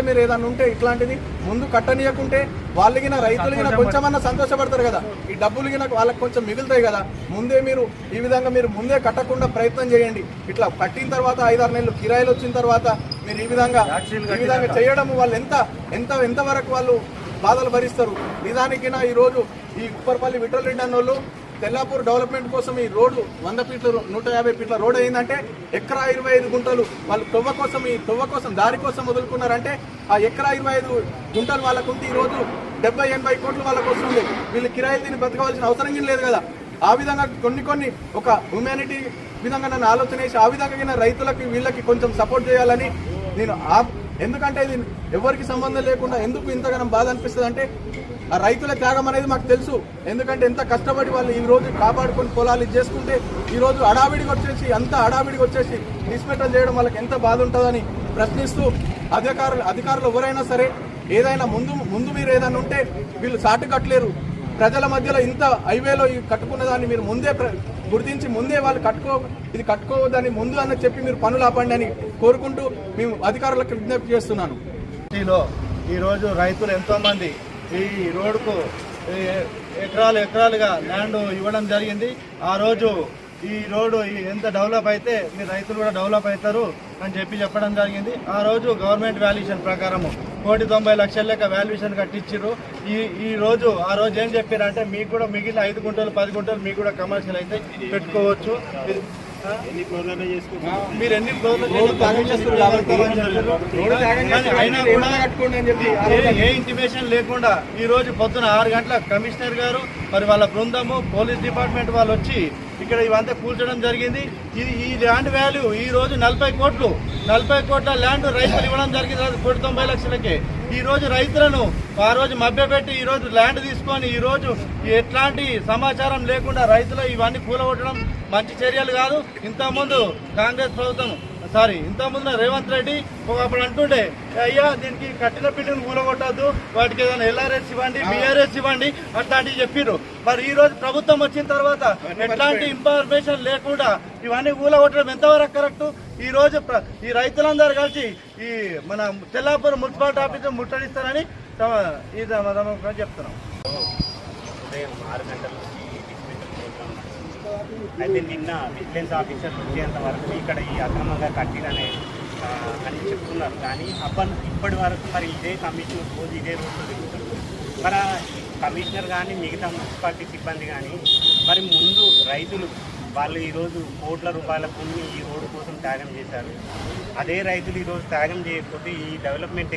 మీరు ఏదన్నా ఉంటే ఇట్లాంటిది ముందు కట్టనీయకుంటే వాళ్ళకిన రైతులకిన కొంచెమన్నా సంతోషపడతారు కదా, ఈ డబ్బులు గిన వాళ్ళకి కొంచెం మిగులుతాయి కదా. ముందే మీరు ఈ విధంగా మీరు ముందే కట్టకుండా ప్రయత్నం చేయండి. ఇట్లా కట్టిన తర్వాత 5-6 నెలలు కిరాయిలు వచ్చిన తర్వాత మీరు ఈ విధంగా చేయడం వాళ్ళు ఎంతవరకు వాళ్ళు బాధలు భరిస్తారు. నిజానికినా ఈరోజు ఈ ఉప్పర్పల్లి విఠల్ రెడ్డి అన్నోళ్ళు తెల్లాపూర్ డెవలప్మెంట్ కోసం ఈ రోడ్డు 100 ఫీట్లు 150 ఫీట్ల రోడ్ అయిందంటే ఎకరా 25 గుంటలు వాళ్ళు తొవ్వ కోసం దారి కోసం వదులుకున్నారంటే ఆ ఎకరా 25 గుంటలు వాళ్ళకుంటే ఈరోజు 70-80 కోట్లు వాళ్ళకు వస్తుంది. వీళ్ళు కిరాయిలు తిని బతకవలసిన అవసరం లేదు కదా. ఆ విధంగా కొన్ని ఒక హ్యూమానిటీ విధంగా నన్ను ఆలోచన చేసి ఆ విధంగా రైతులకి వీళ్ళకి కొంచెం సపోర్ట్ చేయాలని నేను ఎందుకంటే ఇది ఎవరికి సంబంధం లేకుండా ఎందుకు ఇంతగానో బాధ అనిపిస్తుంది అంటే ఆ రైతుల త్యాగం అనేది మాకు తెలుసు. ఎందుకంటే ఎంత కష్టపడి వాళ్ళు ఈ రోజు కాపాడుకొని పొలాలు ఇది చేసుకుంటే ఈ రోజు అడావిడికి వచ్చేసి డిస్మెటల్ చేయడం వాళ్ళకి ఎంత బాధ ఉంటుందని ప్రశ్నిస్తూ అధికారులు ఎవరైనా సరే ఏదైనా ముందు మీరు ఏదైనా ఉంటే వీళ్ళు సాటు కట్టలేరు. ప్రజల మధ్యలో ఇంత హైవేలో కట్టుకున్న దాన్ని మీరు ముందే గుర్తించి ముందే వాళ్ళు ఇది కట్టుకోవద్దని ముందు అన్న చెప్పి మీరు పనులు ఆపండి అని కోరుకుంటూ మేము అధికారులకు విజ్ఞప్తి చేస్తున్నాను. ఈరోజు రైతులు ఎంతోమంది ఈ రోడ్డుకు ఎకరాలుగా ల్యాండ్ ఇవ్వడం జరిగింది. ఆ రోజు ఈ రోడ్డు ఎంత డెవలప్ అయితే మీ రైతులు కూడా డెవలప్ అవుతారు అని చెప్పడం జరిగింది. ఆ రోజు గవర్నమెంట్ వాల్యుయేషన్ ప్రకారము 1,90,00,000 లెక్క వాల్యుయేషన్ కట్టించారు. ఆ రోజు ఏం చెప్పారంటే మీకు కూడా మిగిలిన 5 గుంటలు 10 గుంటలు మీకు కూడా కమర్షియల్ అయితే పెట్టుకోవచ్చు, మీరు ఎన్ని ఏ ఇంటిమేషన్ లేకుండా ఈ రోజు పొద్దున 6 గంటలకు కమిషనర్ గారు మరి వాళ్ళ బృందము పోలీస్ డిపార్ట్మెంట్ వాళ్ళు వచ్చి ఇక్కడ ఇవంతా కూల్చడం జరిగింది. ఈ ల్యాండ్ వాల్యూ ఈ రోజు 40 కోట్ల ల్యాండ్ రైతులు ఇవ్వడం జరిగింది 1,90,00,000కే. ఈ రోజు రైతులను ఆ రోజు మభ్యపెట్టి ఈ రోజు ల్యాండ్ తీసుకొని ఈ రోజు ఎట్లాంటి సమాచారం లేకుండా రైతులు ఇవన్నీ కూలగొట్టడం మంచి చర్యలు కాదు. ఇంతకుముందు కాంగ్రెస్ ప్రభుత్వం ఇంతకుముందు రేవంత్ రెడ్డి అప్పుడు అంటుండే అయ్యా దీనికి కట్టిన బిల్డింగ్ కూలగొట్టద్దు, వాటికి ఏదైనా LRS ఇవ్వండి, BRS ఇవ్వండి అట్లాంటివి చెప్పిర్రు. మరి ఈ రోజు ప్రభుత్వం వచ్చిన తర్వాత ఎట్లాంటి ఇన్ఫర్మేషన్ లేకుండా ఇవన్నీ కూలగొట్టడం ఎంతవరకు కరెక్ట్? ఈ రోజు ఈ రైతులందరూ కలిసి ఈ మన తెల్లాపూర్ మున్సిపాలిటీ ఆఫీసు ముట్టడిస్తారని చెప్తున్నాం. ఉదయం 6 గంటల అయితే నిన్న విజిలెన్స్ ఆఫీసర్లు వచ్చేంత వరకు ఇక్కడ ఈ అక్రమంగా కట్టిరనే అని చెప్తున్నారు. కానీ ఇప్పటి వరకు మరి ఇదే కమిషనర్ రోజు ఇదే రోడ్లో తిరుగుతున్నారు. మరి కమిషనర్ కానీ మిగతా మున్సిపాలిటీ సిబ్బంది కానీ మరి ముందు రైతులు వాళ్ళు ఈరోజు కోట్ల రూపాయల భూమిని ఈ రోడ్డు కోసం త్యాగం చేశారు. అదే రైతులు ఈరోజు త్యాగం చేయకపోతే ఈ డెవలప్మెంట్